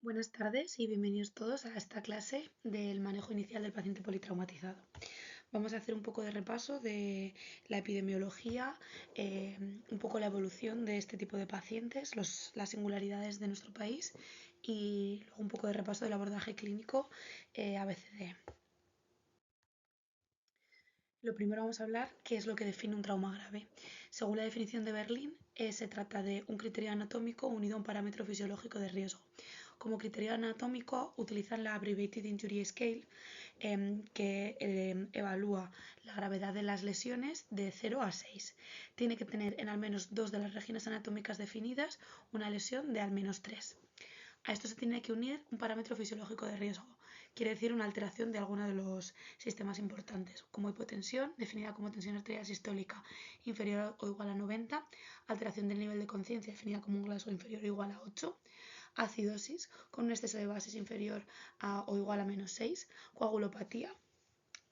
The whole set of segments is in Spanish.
Buenas tardes y bienvenidos todos a esta clase del manejo inicial del paciente politraumatizado. Vamos a hacer un poco de repaso de la epidemiología, un poco la evolución de este tipo de pacientes, las singularidades de nuestro país y luego un poco de repaso del abordaje clínico ABCD. Lo primero vamos a hablar qué es lo que define un trauma grave. Según la definición de Berlín, se trata de un criterio anatómico unido a un parámetro fisiológico de riesgo. Como criterio anatómico utilizan la Abbreviated Injury Scale, que evalúa la gravedad de las lesiones de 0 a 6. Tiene que tener en al menos 2 de las regiones anatómicas definidas una lesión de al menos 3. A esto se tiene que unir un parámetro fisiológico de riesgo, quiere decir una alteración de alguno de los sistemas importantes, como hipotensión, definida como tensión arterial sistólica inferior o igual a 90, alteración del nivel de conciencia, definida como un Glasgow inferior o igual a 8, acidosis con un exceso de bases inferior a o igual a menos 6, coagulopatía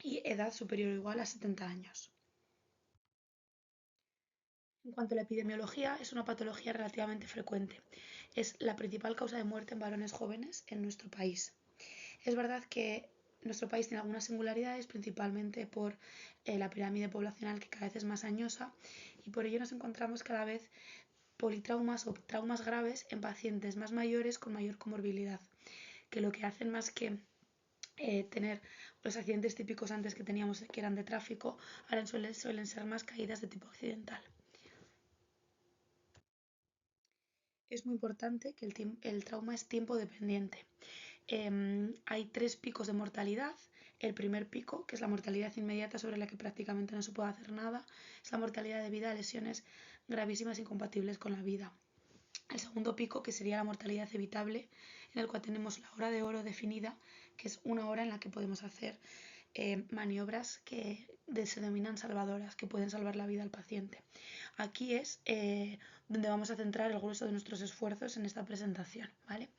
y edad superior o igual a 70 años. En cuanto a la epidemiología, es una patología relativamente frecuente. Es la principal causa de muerte en varones jóvenes en nuestro país. Es verdad que nuestro país tiene algunas singularidades, principalmente por la pirámide poblacional que cada vez es más añosa y por ello nos encontramos cada vez politraumas o traumas graves en pacientes más mayores con mayor comorbilidad, que lo que hacen más que tener los accidentes típicos antes que teníamos que eran de tráfico, ahora suelen ser más caídas de tipo accidental. Es muy importante que el trauma es tiempo dependiente. Hay 3 picos de mortalidad. El primer pico, que es la mortalidad inmediata sobre la que prácticamente no se puede hacer nada, es la mortalidad debida a lesiones gravísimas incompatibles con la vida. El segundo pico, que sería la mortalidad evitable, en el cual tenemos la hora de oro definida, que es una hora en la que podemos hacer maniobras que se denominan salvadoras, que pueden salvar la vida al paciente. Aquí es donde vamos a centrar el grueso de nuestros esfuerzos en esta presentación, ¿vale?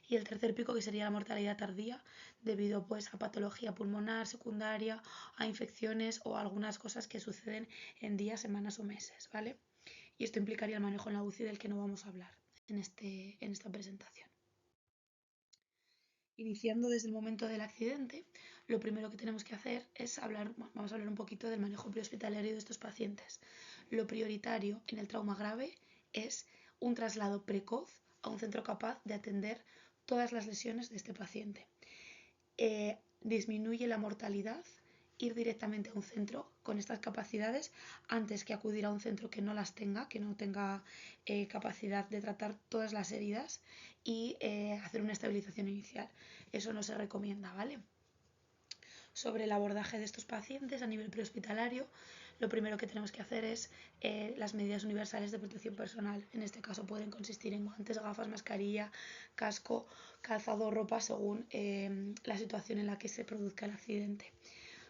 Y el tercer pico, que sería la mortalidad tardía, debido pues a patología pulmonar secundaria, a infecciones o a algunas cosas que suceden en días, semanas o meses, ¿vale? Y esto implicaría el manejo en la UCI del que no vamos a hablar en esta presentación. Iniciando desde el momento del accidente, lo primero que tenemos que hacer es vamos a hablar un poquito del manejo prehospitalario de estos pacientes. Lo prioritario en el trauma grave es un traslado precoz a un centro capaz de atender todas las lesiones de este paciente. Disminuye la mortalidad ir directamente a un centro con estas capacidades antes que acudir a un centro que no las tenga, que no tenga capacidad de tratar todas las heridas y hacer una estabilización inicial. Eso no se recomienda, ¿vale? Sobre el abordaje de estos pacientes a nivel prehospitalario, lo primero que tenemos que hacer es las medidas universales de protección personal. En este caso pueden consistir en guantes, gafas, mascarilla, casco, calzado, ropa según la situación en la que se produzca el accidente.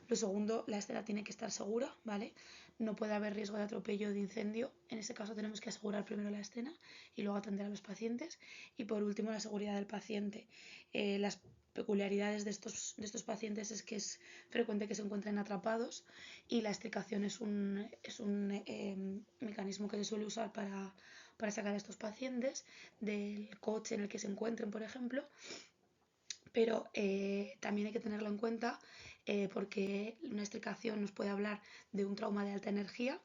Lo segundo, la escena tiene que estar segura, ¿vale? No puede haber riesgo de atropello o de incendio. En ese caso tenemos que asegurar primero la escena y luego atender a los pacientes. Y por último, la seguridad del paciente. Las peculiaridades de estos pacientes es que es frecuente que se encuentren atrapados y la extricación es un mecanismo que se suele usar para sacar a estos pacientes del coche en el que se encuentren, por ejemplo, pero también hay que tenerlo en cuenta porque una extricación nos puede hablar de un trauma de alta energía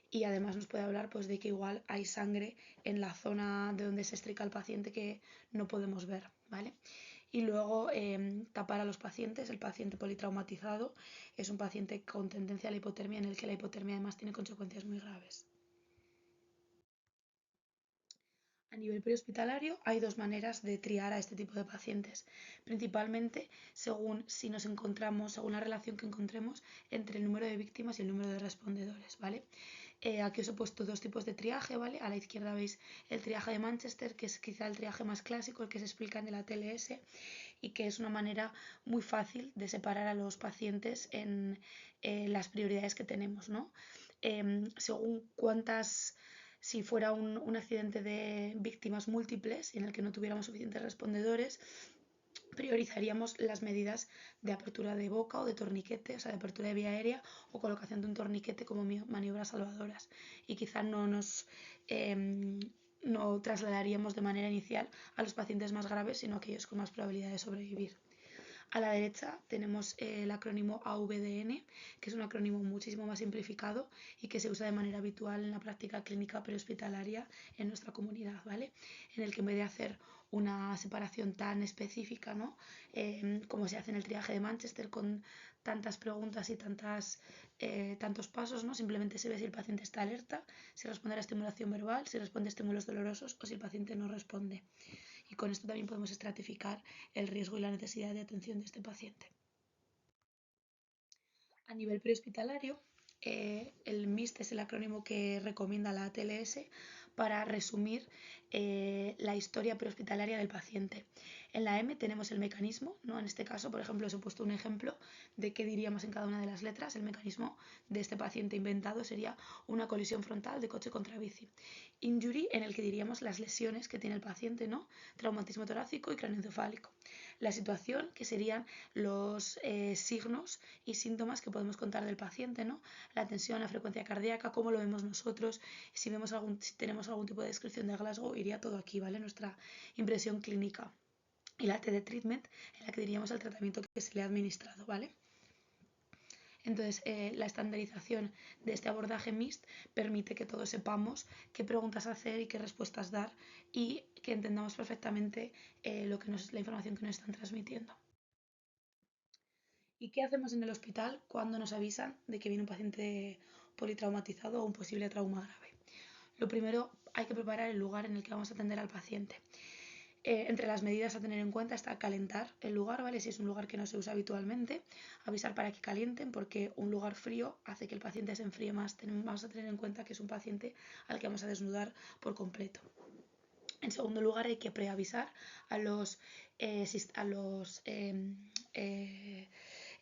y además nos puede hablar pues, de que igual hay sangre en la zona de donde se extrica el paciente que no podemos ver, ¿vale? Y luego tapar a los pacientes. El paciente politraumatizado es un paciente con tendencia a la hipotermia en el que la hipotermia además tiene consecuencias muy graves. A nivel prehospitalario hay 2 maneras de triar a este tipo de pacientes, principalmente según la relación que encontremos entre el número de víctimas y el número de respondedores, ¿vale? Aquí os he puesto 2 tipos de triaje, ¿vale? A la izquierda veis el triaje de Manchester, que es quizá el triaje más clásico, el que se explica en el ATLS y que es una manera muy fácil de separar a los pacientes en las prioridades que tenemos, ¿no? Según si fuera un accidente de víctimas múltiples en el que no tuviéramos suficientes respondedores, priorizaríamos las medidas de apertura de boca o de torniquete, o sea, de apertura de vía aérea o colocación de un torniquete como maniobras salvadoras. Y quizá no nos no trasladaríamos de manera inicial a los pacientes más graves, sino a aquellos con más probabilidad de sobrevivir. A la derecha tenemos el acrónimo AVDN, que es un acrónimo muchísimo más simplificado y que se usa de manera habitual en la práctica clínica prehospitalaria en nuestra comunidad, ¿vale? En el que en vez de hacer una separación tan específica, ¿no? Como se hace en el triaje de Manchester con tantas preguntas y tantos pasos, ¿no? Simplemente se ve si el paciente está alerta, si responde a la estimulación verbal, si responde a estímulos dolorosos o si el paciente no responde. Y con esto también podemos estratificar el riesgo y la necesidad de atención de este paciente. A nivel prehospitalario, el MIST es el acrónimo que recomienda la ATLS para resumir la historia prehospitalaria del paciente. En la M tenemos el mecanismo, ¿no? En este caso, por ejemplo, os he puesto un ejemplo de qué diríamos en cada una de las letras. El mecanismo de este paciente inventado sería una colisión frontal de coche contra bici. Injury, en el que diríamos las lesiones que tiene el paciente, ¿no? Traumatismo torácico y craneoencefálico. La situación, que serían los signos y síntomas que podemos contar del paciente, ¿no? La tensión, la frecuencia cardíaca, cómo lo vemos nosotros, si tenemos algún tipo de descripción de Glasgow, iría todo aquí, ¿vale? Nuestra impresión clínica. Y la T de treatment, en la que diríamos el tratamiento que se le ha administrado, ¿vale? Entonces, la estandarización de este abordaje MIST permite que todos sepamos qué preguntas hacer y qué respuestas dar y que entendamos perfectamente la información que nos están transmitiendo. ¿Y qué hacemos en el hospital cuando nos avisan de que viene un paciente politraumatizado o un posible trauma grave? Lo primero, hay que preparar el lugar en el que vamos a atender al paciente. Entre las medidas a tener en cuenta está calentar el lugar, ¿vale? Si es un lugar que no se usa habitualmente, avisar para que calienten, porque un lugar frío hace que el paciente se enfríe más. Vamos a tener en cuenta que es un paciente al que vamos a desnudar por completo. En segundo lugar, hay que preavisar a los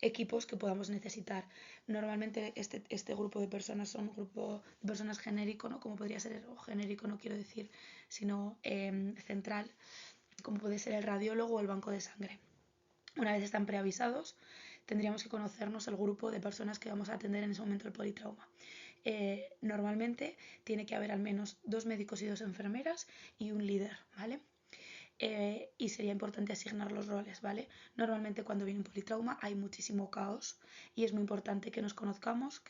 equipos que podamos necesitar. Normalmente este grupo de personas son un grupo de personas genérico, ¿no? Como podría ser, o genérico no quiero decir, sino central, como puede ser el radiólogo o el banco de sangre. Una vez están preavisados, tendríamos que conocernos el grupo de personas que vamos a atender en ese momento el politrauma. Normalmente tiene que haber al menos 2 médicos y 2 enfermeras y un líder, ¿vale? Y sería importante asignar los roles, ¿vale? Normalmente cuando viene un politrauma hay muchísimo caos y es muy importante que nos conozcamos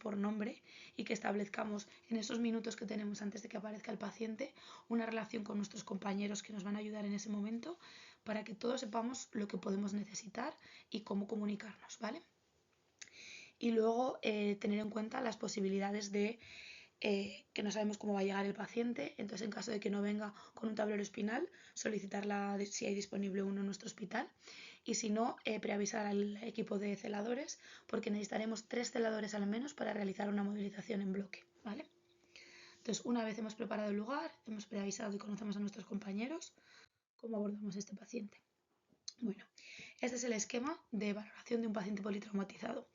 por nombre y que establezcamos en esos minutos que tenemos antes de que aparezca el paciente una relación con nuestros compañeros que nos van a ayudar en ese momento para que todos sepamos lo que podemos necesitar y cómo comunicarnos, ¿vale? Y luego tener en cuenta las posibilidades de que no sabemos cómo va a llegar el paciente, entonces en caso de que no venga con un tablero espinal, solicitarla si hay disponible uno en nuestro hospital y si no, preavisar al equipo de celadores porque necesitaremos 3 celadores al menos para realizar una movilización en bloque, ¿vale? Entonces, una vez hemos preparado el lugar, hemos preavisado y conocemos a nuestros compañeros, ¿cómo abordamos a este paciente? Bueno, este es el esquema de valoración de un paciente politraumatizado.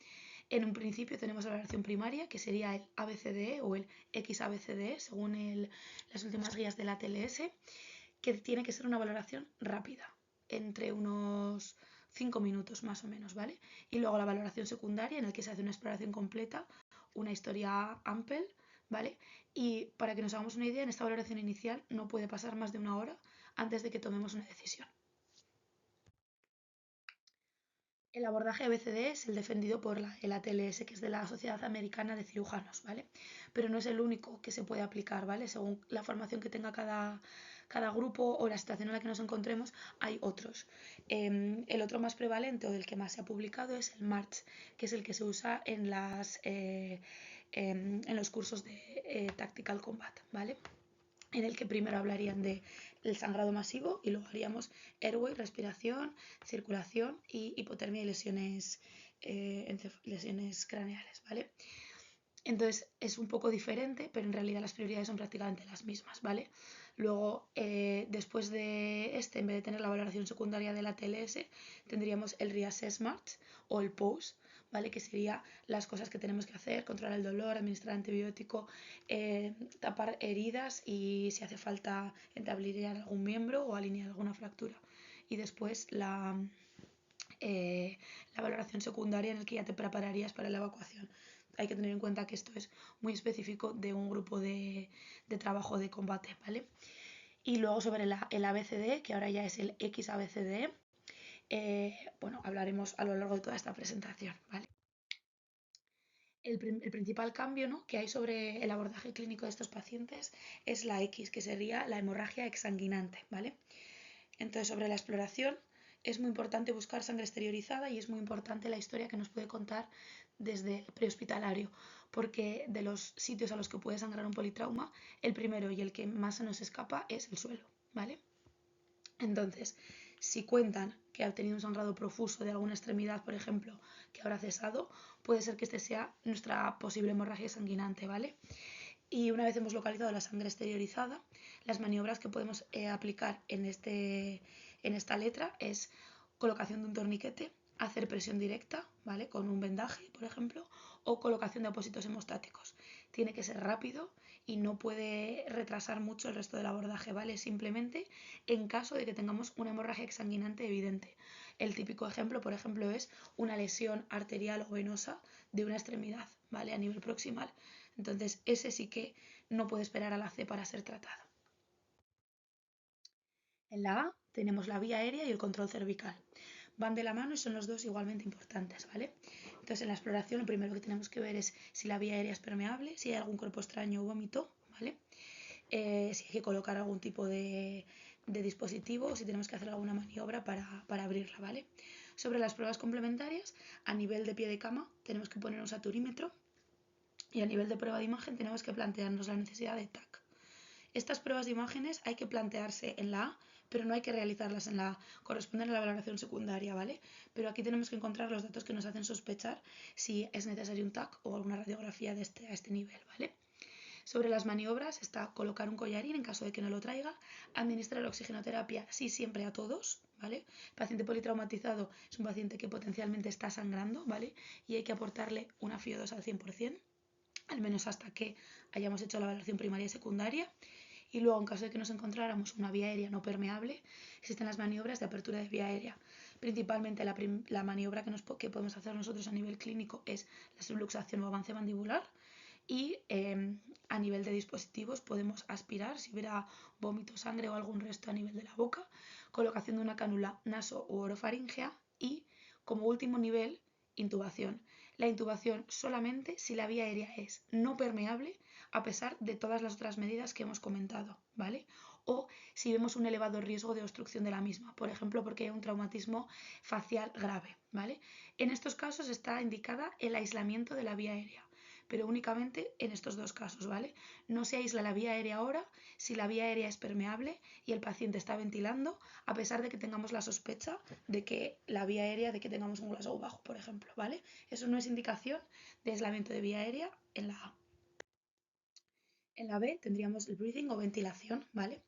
En un principio tenemos la valoración primaria, que sería el ABCDE o el XABCDE, según las últimas guías de la ATLS, que tiene que ser una valoración rápida, entre unos 5 minutos más o menos, ¿vale? Y luego la valoración secundaria, en la que se hace una exploración completa, una historia amplia, ¿vale? Y para que nos hagamos una idea, en esta valoración inicial no puede pasar más de 1 hora antes de que tomemos una decisión. El abordaje ABCD es el defendido por el ATLS, que es de la Sociedad Americana de Cirujanos, ¿vale? Pero no es el único que se puede aplicar, ¿vale? Según la formación que tenga cada grupo o la situación en la que nos encontremos, hay otros. El otro más prevalente o del que más se ha publicado es el MARCH, que es el que se usa en los cursos de Tactical Combat, ¿vale? En el que primero hablarían de el sangrado masivo y luego haríamos airway, respiración, circulación y hipotermia y lesiones craneales, ¿vale? Entonces es un poco diferente, pero en realidad las prioridades son prácticamente las mismas, ¿vale? Luego, después de en vez de tener la valoración secundaria de la TLS, tendríamos el reassessment o el POSE, ¿vale? Que sería las cosas que tenemos que hacer, controlar el dolor, administrar antibiótico, tapar heridas y si hace falta entablillar algún miembro o alinear alguna fractura. Y después la valoración secundaria en la que ya te prepararías para la evacuación. hay que tener en cuenta que esto es muy específico de un grupo de trabajo de combate, ¿vale? Y luego sobre el ABCD, que ahora ya es el XABCD, bueno, hablaremos a lo largo de toda esta presentación, ¿vale? El principal cambio, ¿no?, que hay sobre el abordaje clínico de estos pacientes es la X, que sería la hemorragia exsanguinante, ¿vale? Entonces, sobre la exploración, es muy importante buscar sangre exteriorizada y es muy importante la historia que nos puede contar desde el prehospitalario, porque de los sitios a los que puede sangrar un politrauma, el primero y el que más se nos escapa es el suelo, ¿vale? Entonces, si cuentan que ha tenido un sangrado profuso de alguna extremidad, por ejemplo, que habrá cesado, puede ser que este sea nuestra posible hemorragia sanguinante, ¿vale? Y una vez hemos localizado la sangre exteriorizada, las maniobras que podemos aplicar en esta letra es colocación de un torniquete, hacer presión directa, ¿vale?, con un vendaje, por ejemplo, o colocación de apósitos hemostáticos. Tiene que ser rápido y no puede retrasar mucho el resto del abordaje, ¿vale? Simplemente en caso de que tengamos una hemorragia exsanguinante evidente. El típico ejemplo, por ejemplo, es una lesión arterial o venosa de una extremidad, ¿vale?, a nivel proximal. Entonces, ese sí que no puede esperar a la C para ser tratado. En la A tenemos la vía aérea y el control cervical. Van de la mano y son los dos igualmente importantes, ¿vale? Entonces, en la exploración lo primero que tenemos que ver es si la vía aérea es permeable, si hay algún cuerpo extraño o vómito, ¿vale? Si hay que colocar algún tipo de dispositivo o si tenemos que hacer alguna maniobra para abrirla, ¿vale? Sobre las pruebas complementarias, a nivel de pie de cama tenemos que poner un saturímetro y a nivel de prueba de imagen tenemos que plantearnos la necesidad de TAC. Estas pruebas de imágenes hay que plantearse en la A, pero no hay que realizarlas en la A, corresponden a la valoración secundaria, ¿vale? Pero aquí tenemos que encontrar los datos que nos hacen sospechar si es necesario un TAC o alguna radiografía a este nivel, ¿vale? Sobre las maniobras está colocar un collarín en caso de que no lo traiga, administrar oxigenoterapia sí siempre a todos, ¿vale? El paciente politraumatizado es un paciente que potencialmente está sangrando, ¿vale? Y hay que aportarle una FIO2 al 100%, al menos hasta que hayamos hecho la valoración primaria y secundaria. Y luego, en caso de que nos encontráramos una vía aérea no permeable, existen las maniobras de apertura de vía aérea. Principalmente la maniobra que podemos hacer nosotros a nivel clínico es la subluxación o avance mandibular. Y a nivel de dispositivos podemos aspirar si hubiera vómito, sangre o algún resto a nivel de la boca, colocación de una cánula naso u orofaringea y, como último nivel, intubación. La intubación solamente si la vía aérea es no permeable a pesar de todas las otras medidas que hemos comentado, ¿vale? O si vemos un elevado riesgo de obstrucción de la misma, por ejemplo, porque hay un traumatismo facial grave, ¿vale? En estos casos está indicada el aislamiento de la vía aérea, pero únicamente en estos dos casos, ¿vale? No se aísla la vía aérea ahora si la vía aérea es permeable y el paciente está ventilando, a pesar de que tengamos la sospecha de que la vía aérea, de que tengamos un Glasgow bajo, por ejemplo, ¿vale? Eso no es indicación de aislamiento de vía aérea en la A. En la B tendríamos el breathing o ventilación, ¿vale?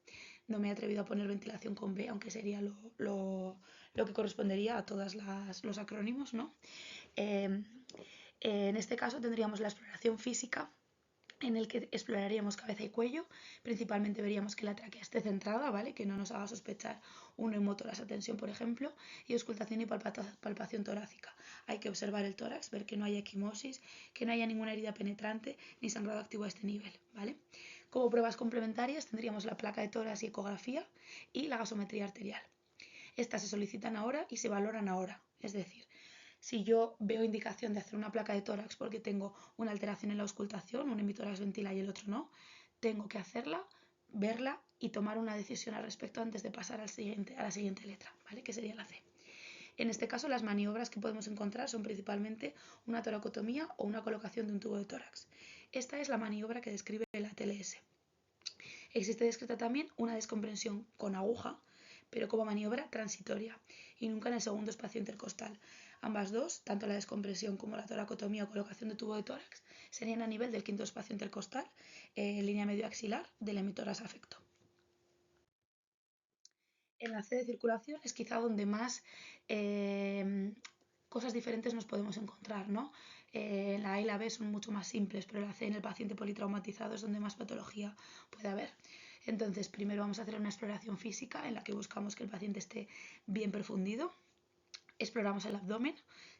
No me he atrevido a poner ventilación con B, aunque sería lo que correspondería a todos los acrónimos, ¿no? Eh, en este caso tendríamos la exploración física, en el que exploraríamos cabeza y cuello. Principalmente veríamos que la tráquea esté centrada, ¿vale?, que no nos haga sospechar un neumotórax a tensión, por ejemplo, y auscultación y palpación torácica. Hay que observar el tórax, ver que no haya equimosis, que no haya ninguna herida penetrante ni sangrado activo a este nivel, ¿vale? Como pruebas complementarias tendríamos la placa de tórax y ecografía y la gasometría arterial. Estas se solicitan ahora y se valoran ahora, es decir, si yo veo indicación de hacer una placa de tórax porque tengo una alteración en la auscultación, un hemitórax ventila y el otro no, tengo que hacerla, verla y tomar una decisión al respecto antes de pasar a la siguiente letra, ¿vale?, que sería la C. En este caso, las maniobras que podemos encontrar son principalmente una toracotomía o una colocación de un tubo de tórax. Esta es la maniobra que describe la TLS. Existe descrita también una descompresión con aguja, pero como maniobra transitoria y nunca en el segundo espacio intercostal. Ambas dos, tanto la descompresión como la toracotomía o colocación de tubo de tórax, serían a nivel del quinto espacio intercostal, línea medio axilar del hemitórax afecto. En la C de circulación es quizá donde más cosas diferentes nos podemos encontrar, ¿no? La A y la B son mucho más simples, pero la C en el paciente politraumatizado es donde más patología puede haber. Entonces, primero vamos a hacer una exploración física en la que buscamos que el paciente esté bien perfundido. exploramos el abdomen,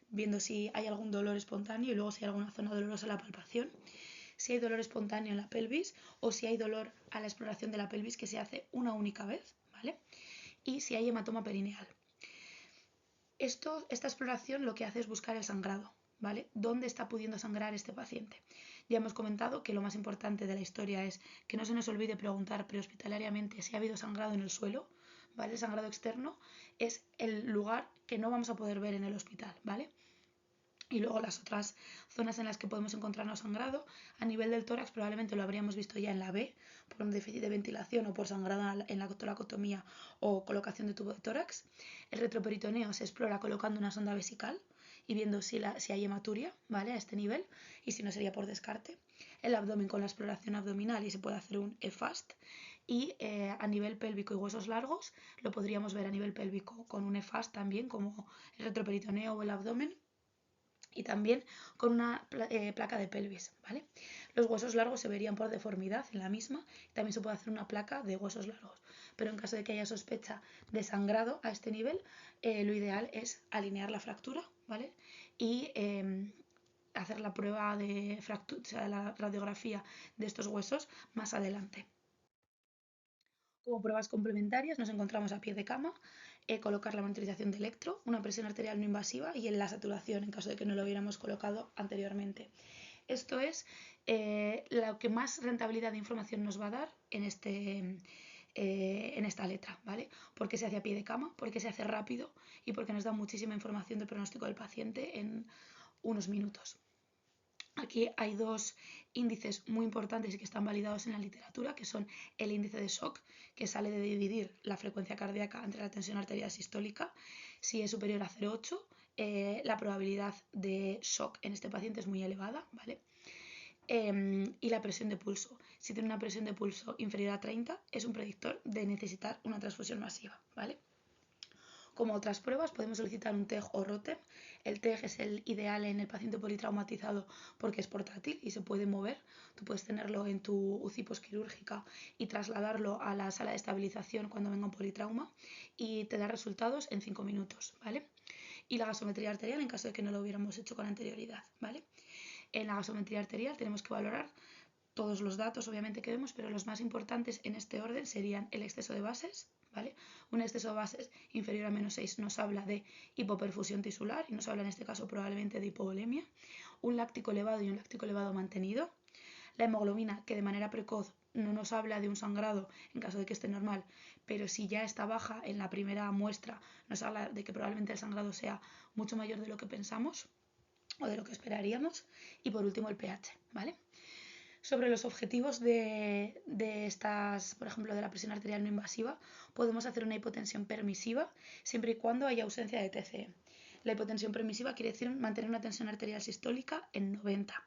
viendo si hay algún dolor espontáneo y luego si hay alguna zona dolorosa en la palpación, si hay dolor espontáneo en la pelvis o si hay dolor a la exploración de la pelvis que se hace una única vez, ¿vale? Y si hay hematoma perineal. Esta exploración lo que hace es buscar el sangrado, ¿vale? ¿Dónde está pudiendo sangrar este paciente? Ya hemos comentado que lo más importante de la historia es que no se nos olvide preguntar prehospitalariamente si ha habido sangrado en el suelo, ¿vale? El sangrado externo es el lugar que no vamos a poder ver en el hospital, ¿vale? Y luego las otras zonas en las que podemos encontrarnos sangrado, a nivel del tórax probablemente lo habríamos visto ya en la B, por un déficit de ventilación o por sangrado en la toracotomía o colocación de tubo de tórax. El retroperitoneo se explora colocando una sonda vesical y viendo si hay hematuria, ¿vale? A este nivel, y si no sería por descarte. El abdomen con la exploración abdominal y se puede hacer un EFAST. Y a nivel pélvico y huesos largos lo podríamos ver a nivel pélvico con un EFAST también, como el retroperitoneo o el abdomen, y también con una placa de pelvis, ¿vale? Los huesos largos se verían por deformidad en la misma, también se puede hacer una placa de huesos largos, pero en caso de que haya sospecha de sangrado a este nivel, lo ideal es alinear la fractura, ¿vale? Y hacer la prueba de fractura, o sea, la radiografía de estos huesos más adelante. Como pruebas complementarias nos encontramos a pie de cama, colocar la monitorización de electro, una presión arterial no invasiva y en la saturación en caso de que no lo hubiéramos colocado anteriormente. Esto es lo que más rentabilidad de información nos va a dar en esta letra, ¿vale? Porque se hace a pie de cama, porque se hace rápido y porque nos da muchísima información de pronóstico del paciente en unos minutos. Aquí hay dos índices muy importantes y que están validados en la literatura, que son el índice de shock, que sale de dividir la frecuencia cardíaca entre la tensión arterial sistólica. Si es superior a 0,8, la probabilidad de shock en este paciente es muy elevada, ¿vale? Y la presión de pulso. Si tiene una presión de pulso inferior a 30, es un predictor de necesitar una transfusión masiva, ¿vale? Como otras pruebas, podemos solicitar un TEG o ROTEM. El TEG es el ideal en el paciente politraumatizado porque es portátil y se puede mover. Tú puedes tenerlo en tu UCI posquirúrgica y trasladarlo a la sala de estabilización cuando venga un politrauma y te da resultados en 5 minutos, ¿vale? Y la gasometría arterial en caso de que no lo hubiéramos hecho con anterioridad, ¿vale? En la gasometría arterial tenemos que valorar todos los datos, obviamente, que vemos, pero los más importantes en este orden serían el exceso de bases, ¿vale? Un exceso de bases inferior a menos 6 nos habla de hipoperfusión tisular y nos habla en este caso probablemente de hipovolemia. Un láctico elevado y un láctico elevado mantenido. La hemoglobina, que de manera precoz no nos habla de un sangrado en caso de que esté normal, pero si ya está baja en la primera muestra, nos habla de que probablemente el sangrado sea mucho mayor de lo que pensamos o de lo que esperaríamos. Y por último el pH, ¿vale? Sobre los objetivos de estas, por ejemplo, de la presión arterial no invasiva, podemos hacer una hipotensión permisiva siempre y cuando haya ausencia de TCE. La hipotensión permisiva quiere decir mantener una tensión arterial sistólica en 90.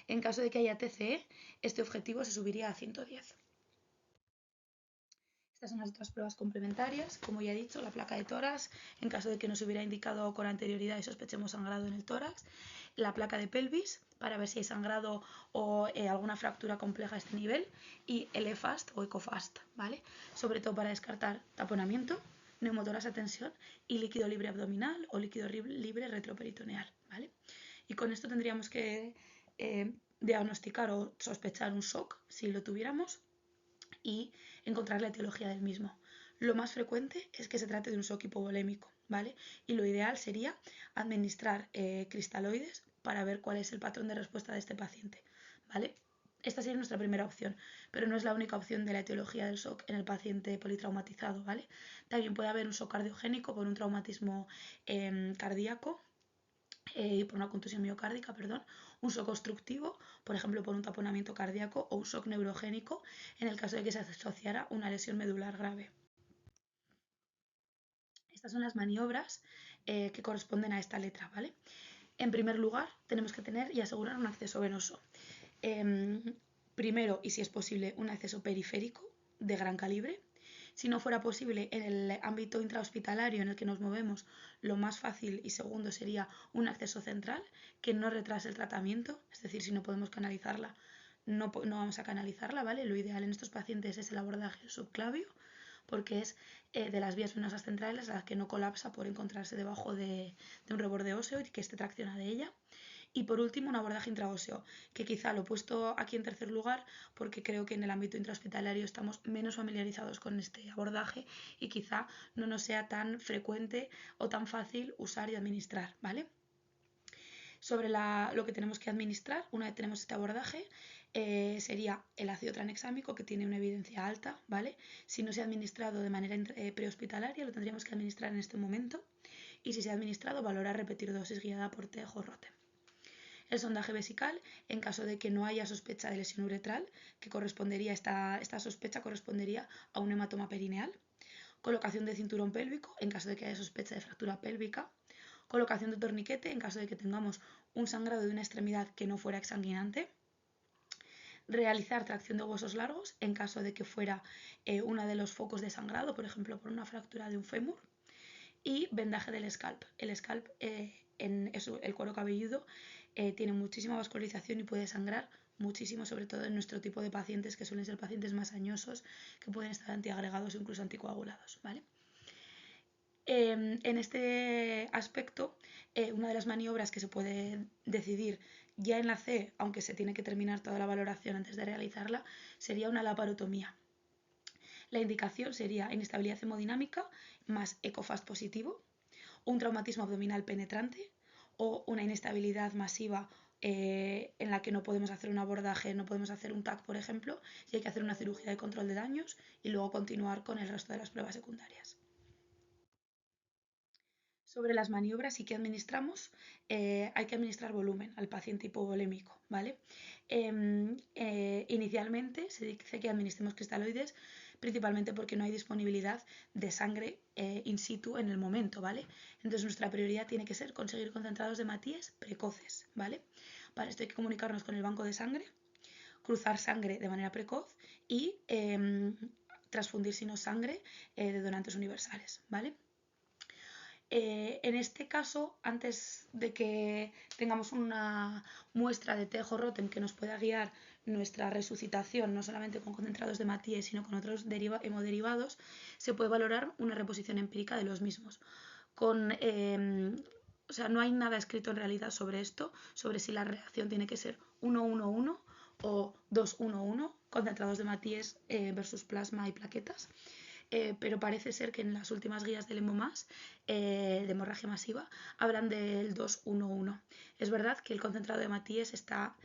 En caso de que haya TCE, este objetivo se subiría a 110. Estas son las otras pruebas complementarias, como ya he dicho, la placa de tórax, en caso de que nos hubiera indicado con anterioridad y sospechemos sangrado en el tórax, la placa de pelvis, para ver si hay sangrado o alguna fractura compleja a este nivel, y el EFAST o ECOFAST, ¿vale? Sobre todo para descartar taponamiento, neumotoras a tensión y líquido libre abdominal o líquido libre retroperitoneal, ¿vale? Y con esto tendríamos que diagnosticar o sospechar un shock si lo tuviéramos y encontrar la etiología del mismo. Lo más frecuente es que se trate de un shock hipovolémico, ¿vale? Y lo ideal sería administrar cristaloides para ver cuál es el patrón de respuesta de este paciente, ¿vale? Esta sería nuestra primera opción, pero no es la única opción de la etiología del shock en el paciente politraumatizado, ¿vale? También puede haber un shock cardiogénico por un traumatismo cardíaco, por una contusión miocárdica, perdón, un shock obstructivo, por ejemplo, por un taponamiento cardíaco, o un shock neurogénico en el caso de que se asociara una lesión medular grave. Estas son las maniobras que corresponden a esta letra, ¿vale? En primer lugar, tenemos que tener y asegurar un acceso venoso. Primero, y si es posible, un acceso periférico de gran calibre. Si no fuera posible en el ámbito intrahospitalario en el que nos movemos, lo más fácil y segundo sería un acceso central que no retrase el tratamiento, es decir, si no podemos canalizarla, no vamos a canalizarla, ¿vale? Lo ideal en estos pacientes es el abordaje subclavio porque es de las vías venosas centrales la que no colapsa por encontrarse debajo de un reborde óseo y que esté tracciona de ella. Y por último, un abordaje intraóseo, que quizá lo he puesto aquí en tercer lugar porque creo que en el ámbito intrahospitalario estamos menos familiarizados con este abordaje y quizá no nos sea tan frecuente o tan fácil usar y administrar, ¿vale? Sobre lo que tenemos que administrar, una vez tenemos este abordaje, sería el ácido tranexámico, que tiene una evidencia alta, ¿vale? Si no se ha administrado de manera prehospitalaria, lo tendríamos que administrar en este momento. Y si se ha administrado, valorar repetir dosis guiada por TEJ o ROTEM. El sondaje vesical, en caso de que no haya sospecha de lesión uretral, que correspondería, esta sospecha correspondería a un hematoma perineal. Colocación de cinturón pélvico, en caso de que haya sospecha de fractura pélvica. Colocación de torniquete, en caso de que tengamos un sangrado de una extremidad que no fuera exsanguinante. Realizar tracción de huesos largos, en caso de que fuera uno de los focos de sangrado, por ejemplo, por una fractura de un fémur. Y vendaje del scalp. El scalp, el cuero cabelludo, tiene muchísima vascularización y puede sangrar muchísimo, sobre todo en nuestro tipo de pacientes, que suelen ser pacientes más añosos, que pueden estar antiagregados o incluso anticoagulados, ¿vale? En este aspecto, una de las maniobras que se puede decidir ya en la C, aunque se tiene que terminar toda la valoración antes de realizarla, sería una laparotomía. La indicación sería inestabilidad hemodinámica más ECOFAST positivo, un traumatismo abdominal penetrante o una inestabilidad masiva en la que no podemos hacer un abordaje, no podemos hacer un TAC, por ejemplo, y hay que hacer una cirugía de control de daños y luego continuar con el resto de las pruebas secundarias. Sobre las maniobras y qué administramos, hay que administrar volumen al paciente hipovolémico, ¿vale? Inicialmente se dice que administremos cristaloides principalmente porque no hay disponibilidad de sangre in situ en el momento, ¿vale? Entonces nuestra prioridad tiene que ser conseguir concentrados de Matías precoces, ¿vale? Para esto hay que comunicarnos con el banco de sangre, cruzar sangre de manera precoz y transfundir si no sangre de donantes universales, ¿vale? En este caso, antes de que tengamos una muestra de TEJ o ROTEM que nos pueda guiar nuestra resucitación, no solamente con concentrados de Matías, sino con otros hemoderivados, se puede valorar una reposición empírica de los mismos. O sea, no hay nada escrito en realidad sobre esto, sobre si la reacción tiene que ser 1-1-1 o 2-1-1, concentrados de Matías versus plasma y plaquetas. Pero parece ser que en las últimas guías del EMOMAS de hemorragia masiva hablan del 2-1-1. Es verdad que el concentrado de Matías está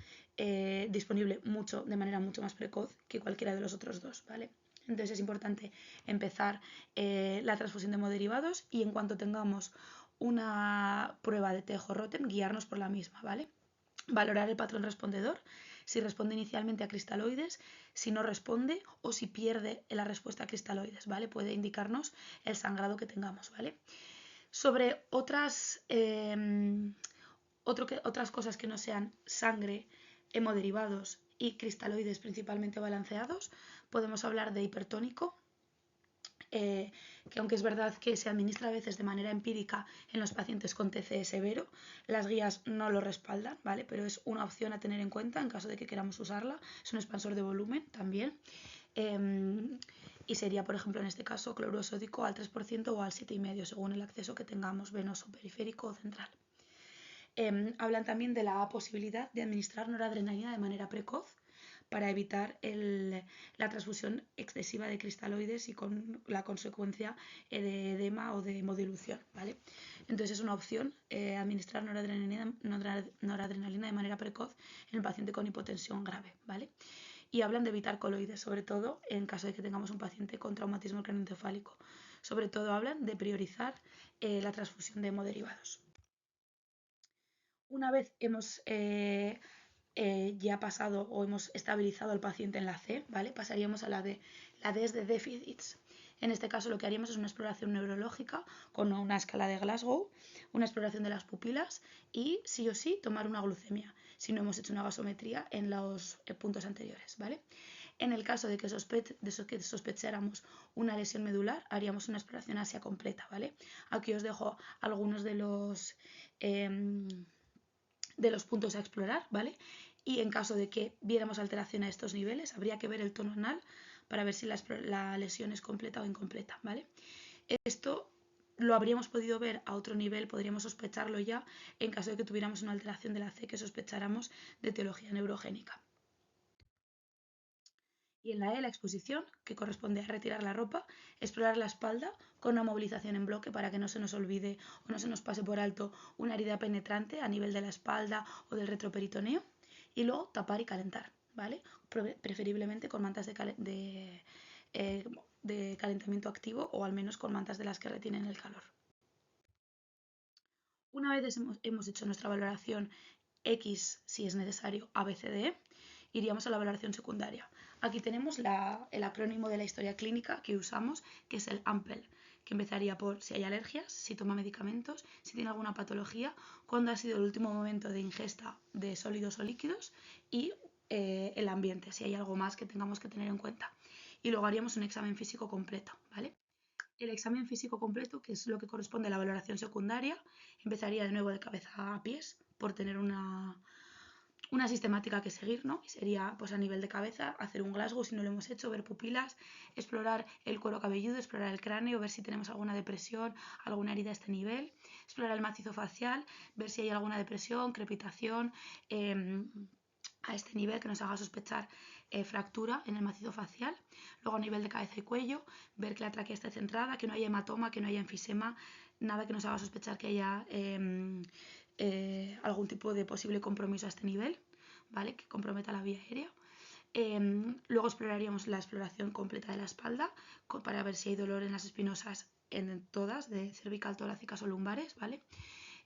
disponible de manera mucho más precoz que cualquiera de los otros dos, ¿vale? Entonces es importante empezar la transfusión de hemoderivados y en cuanto tengamos una prueba de TEJ o ROTEM, guiarnos por la misma, ¿vale? Valorar el patrón respondedor, si responde inicialmente a cristaloides, si no responde o si pierde la respuesta a cristaloides, ¿vale? Puede indicarnos el sangrado que tengamos, ¿vale? Sobre otras cosas que no sean sangre, hemoderivados y cristaloides principalmente balanceados, podemos hablar de hipertónico, que aunque es verdad que se administra a veces de manera empírica en los pacientes con TCE severo, las guías no lo respaldan, ¿vale? Pero es una opción a tener en cuenta en caso de que queramos usarla. Es un expansor de volumen también. Y sería, por ejemplo, en este caso, cloruro sódico al 3% o al 7,5%, según el acceso que tengamos venoso, periférico o central. Hablan también de la posibilidad de administrar noradrenalina de manera precoz para evitar la transfusión excesiva de cristaloides y con la consecuencia de edema o de hemodilución, ¿vale? Entonces es una opción administrar noradrenalina de manera precoz en el paciente con hipotensión grave, ¿vale? Y hablan de evitar coloides, sobre todo en caso de que tengamos un paciente con traumatismo craneoencefálico. Sobre todo hablan de priorizar la transfusión de hemoderivados. Una vez hemos ya pasado o hemos estabilizado al paciente en la C, ¿vale? Pasaríamos a la D. La D es de déficits. En este caso lo que haríamos es una exploración neurológica con una escala de Glasgow, una exploración de las pupilas y sí o sí tomar una glucemia si no hemos hecho una gasometría en los puntos anteriores, ¿vale? En el caso de que sospecháramos una lesión medular, haríamos una exploración asia completa, ¿vale? Aquí os dejo algunos de los puntos a explorar, ¿vale? Y en caso de que viéramos alteración a estos niveles, habría que ver el tono anal para ver si la lesión es completa o incompleta, ¿vale? Esto lo habríamos podido ver a otro nivel, podríamos sospecharlo ya en caso de que tuviéramos una alteración de la C que sospecháramos de etiología neurogénica. Y en la E, la exposición, que corresponde a retirar la ropa, explorar la espalda con una movilización en bloque para que no se nos olvide o no se nos pase por alto una herida penetrante a nivel de la espalda o del retroperitoneo. Y luego tapar y calentar, ¿vale? Preferiblemente con mantas de calentamiento activo o al menos con mantas de las que retienen el calor. Una vez hemos hecho nuestra valoración X, si es necesario, ABCDE, iríamos a la valoración secundaria. Aquí tenemos el acrónimo de la historia clínica que usamos, que es el AMPEL, que empezaría por si hay alergias, si toma medicamentos, si tiene alguna patología, cuándo ha sido el último momento de ingesta de sólidos o líquidos y el ambiente, si hay algo más que tengamos que tener en cuenta. Y luego haríamos un examen físico completo, ¿vale? El examen físico completo, que es lo que corresponde a la valoración secundaria, empezaría de nuevo de cabeza a pies, por tener una sistemática que seguir, ¿no? Y sería, pues a nivel de cabeza, hacer un Glasgow si no lo hemos hecho, ver pupilas, explorar el cuero cabelludo, explorar el cráneo, ver si tenemos alguna depresión, alguna herida a este nivel, explorar el macizo facial, ver si hay alguna depresión, crepitación, a este nivel que nos haga sospechar fractura en el macizo facial. Luego a nivel de cabeza y cuello, ver que la tráquea esté centrada, que no haya hematoma, que no haya enfisema, nada que nos haga sospechar que haya algún tipo de posible compromiso a este nivel, ¿vale? Que comprometa la vía aérea. Luego exploraríamos la exploración completa de la espalda para ver si hay dolor en las espinosas en todas, de cervical, torácicas o lumbares, ¿vale?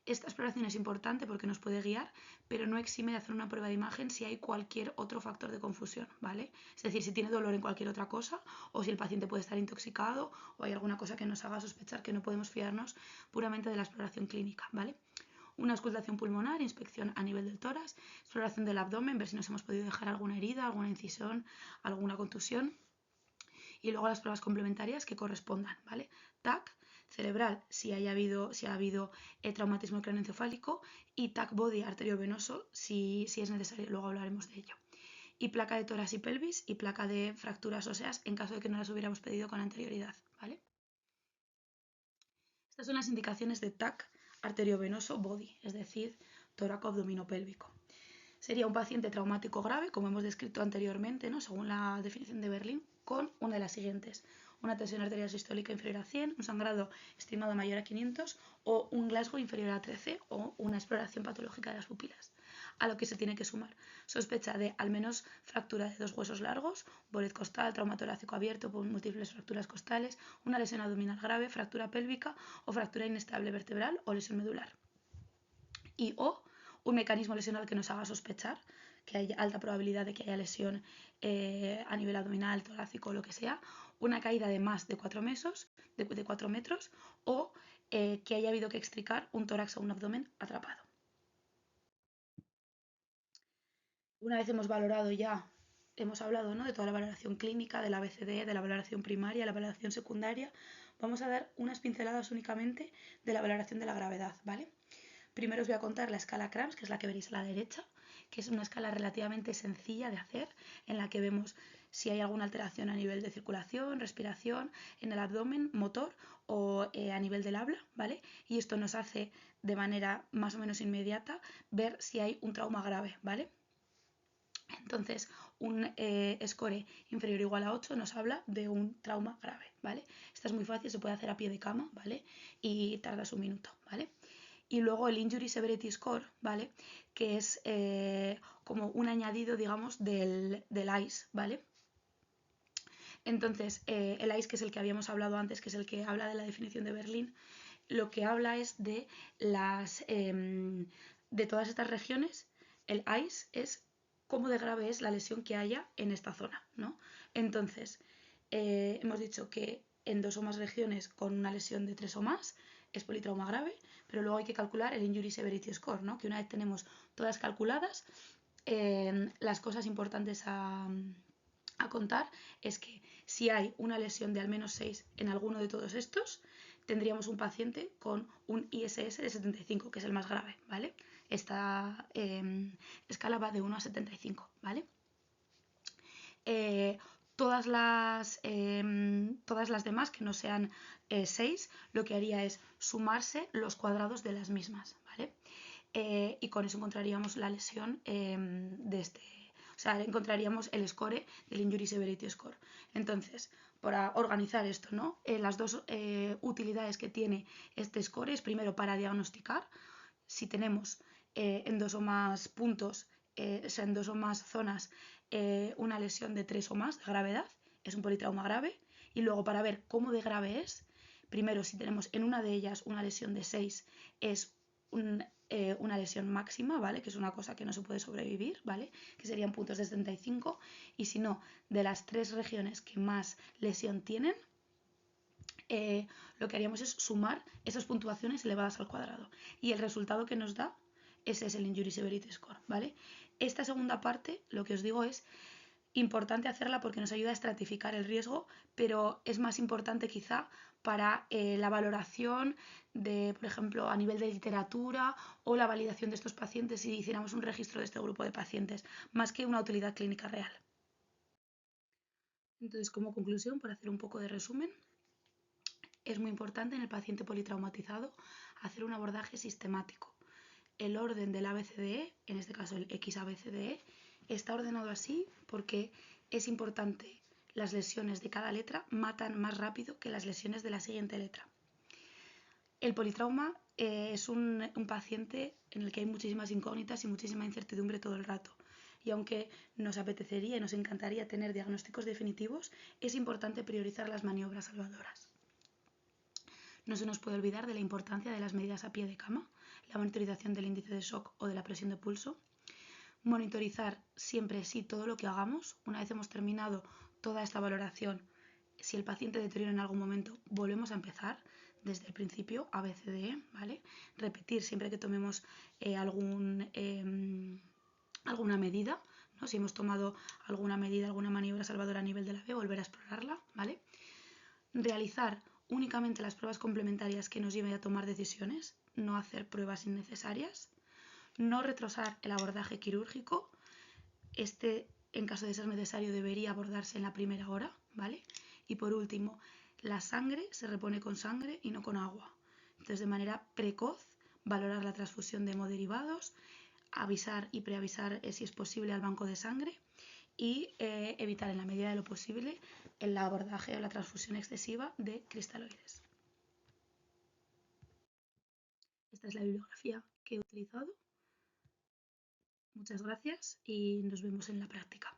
Esta exploración es importante porque nos puede guiar, pero no exime de hacer una prueba de imagen si hay cualquier otro factor de confusión, ¿vale? Es decir, si tiene dolor en cualquier otra cosa o si el paciente puede estar intoxicado o hay alguna cosa que nos haga sospechar que no podemos fiarnos puramente de la exploración clínica, ¿vale? Una auscultación pulmonar, inspección a nivel del tórax, exploración del abdomen, ver si nos hemos podido dejar alguna herida, alguna incisión, alguna contusión. Y luego las pruebas complementarias que correspondan, ¿vale? TAC cerebral, si ha habido traumatismo craneoencefálico, y TAC body arteriovenoso, si es necesario, luego hablaremos de ello. Y placa de tórax y pelvis y placa de fracturas óseas en caso de que no las hubiéramos pedido con anterioridad, ¿vale? Estas son las indicaciones de TAC arteriovenoso body, es decir, tóraco abdominopélvico. Sería un paciente traumático grave, como hemos descrito anteriormente, ¿no? Según la definición de Berlín, con una de las siguientes: una tensión arterial sistólica inferior a 100, un sangrado estimado mayor a 500 o un Glasgow inferior a 13 o una exploración patológica de las pupilas. A lo que se tiene que sumar sospecha de al menos fractura de dos huesos largos, bolet costal, trauma torácico abierto por múltiples fracturas costales, una lesión abdominal grave, fractura pélvica o fractura inestable vertebral o lesión medular. Y o un mecanismo lesional que nos haga sospechar que hay alta probabilidad de que haya lesión a nivel abdominal, torácico o lo que sea, una caída de más de 4 metros o que haya habido que extricar un tórax o un abdomen atrapado. Una vez hemos valorado ya, hemos hablado, ¿no?, de toda la valoración clínica, de la ABCDE, de la valoración primaria, la valoración secundaria, vamos a dar unas pinceladas únicamente de la valoración de la gravedad, ¿vale? Primero os voy a contar la escala CRAMS, que es la que veréis a la derecha, que es una escala relativamente sencilla de hacer, en la que vemos si hay alguna alteración a nivel de circulación, respiración, en el abdomen, motor o a nivel del habla, ¿vale? Y esto nos hace de manera más o menos inmediata ver si hay un trauma grave, ¿vale? Entonces, un score inferior o igual a 8 nos habla de un trauma grave, ¿vale? Esta es muy fácil, se puede hacer a pie de cama, ¿vale? Y tardas un minuto, ¿vale? Y luego el Injury Severity Score, ¿vale? Que es como un añadido, digamos, del ICE, ¿vale? Entonces, el ICE, que es el que habíamos hablado antes, que es el que habla de la definición de Berlín, lo que habla es de de todas estas regiones. El ICE es cómo de grave es la lesión que haya en esta zona, ¿no? Entonces, hemos dicho que en 2 o más regiones con una lesión de 3 o más es politrauma grave, pero luego hay que calcular el Injury Severity Score, ¿no? Que una vez tenemos todas calculadas, las cosas importantes a contar es que si hay una lesión de al menos 6 en alguno de todos estos, tendríamos un paciente con un ISS de 75, que es el más grave, ¿vale? Esta escala va de 1 a 75, ¿vale? todas las demás que no sean 6, lo que haría es sumarse los cuadrados de las mismas, ¿vale? Y con eso encontraríamos la lesión de este, o sea, encontraríamos el score del Injury Severity Score. Entonces, para organizar esto, ¿no? Las dos utilidades que tiene este score es primero para diagnosticar si tenemos en 2 o más puntos, o sea, en 2 o más zonas, una lesión de 3 o más de gravedad, es un politrauma grave, y luego para ver cómo de grave es, primero si tenemos en una de ellas una lesión de 6, es una lesión máxima, ¿vale? Que es una cosa que no se puede sobrevivir, ¿vale? Que serían puntos de 75, y si no, de las 3 regiones que más lesión tienen, lo que haríamos es sumar esas puntuaciones elevadas al cuadrado. Y el resultado que nos da, ese es el Injury Severity Score, ¿vale? Esta segunda parte, lo que os digo es importante hacerla porque nos ayuda a estratificar el riesgo, pero es más importante quizá para la valoración de, por ejemplo, a nivel de literatura o la validación de estos pacientes si hiciéramos un registro de este grupo de pacientes, más que una utilidad clínica real. Entonces, como conclusión, para hacer un poco de resumen, es muy importante en el paciente politraumatizado hacer un abordaje sistemático. El orden del ABCDE, en este caso el XABCDE, está ordenado así porque es importante. Las lesiones de cada letra matan más rápido que las lesiones de la siguiente letra. El politrauma es un paciente en el que hay muchísimas incógnitas y muchísima incertidumbre todo el rato. Y aunque nos apetecería y nos encantaría tener diagnósticos definitivos, es importante priorizar las maniobras salvadoras. No se nos puede olvidar de la importancia de las medidas a pie de cama, la monitorización del índice de shock o de la presión de pulso, monitorizar siempre sí todo lo que hagamos. Una vez hemos terminado toda esta valoración, si el paciente deteriora en algún momento, volvemos a empezar desde el principio, ABCDE, ¿vale? Repetir siempre que tomemos alguna medida, ¿no? Si hemos tomado alguna medida, alguna maniobra salvadora a nivel de la B, volver a explorarla, ¿vale? Realizar únicamente las pruebas complementarias que nos lleven a tomar decisiones, no hacer pruebas innecesarias, no retrasar el abordaje quirúrgico, este en caso de ser necesario debería abordarse en la primera hora, ¿vale? Y por último, la sangre se repone con sangre y no con agua. Entonces, de manera precoz, valorar la transfusión de hemoderivados, avisar y preavisar si es posible al banco de sangre y evitar en la medida de lo posible el abordaje o la transfusión excesiva de cristaloides. Esta es la bibliografía que he utilizado. Muchas gracias y nos vemos en la práctica.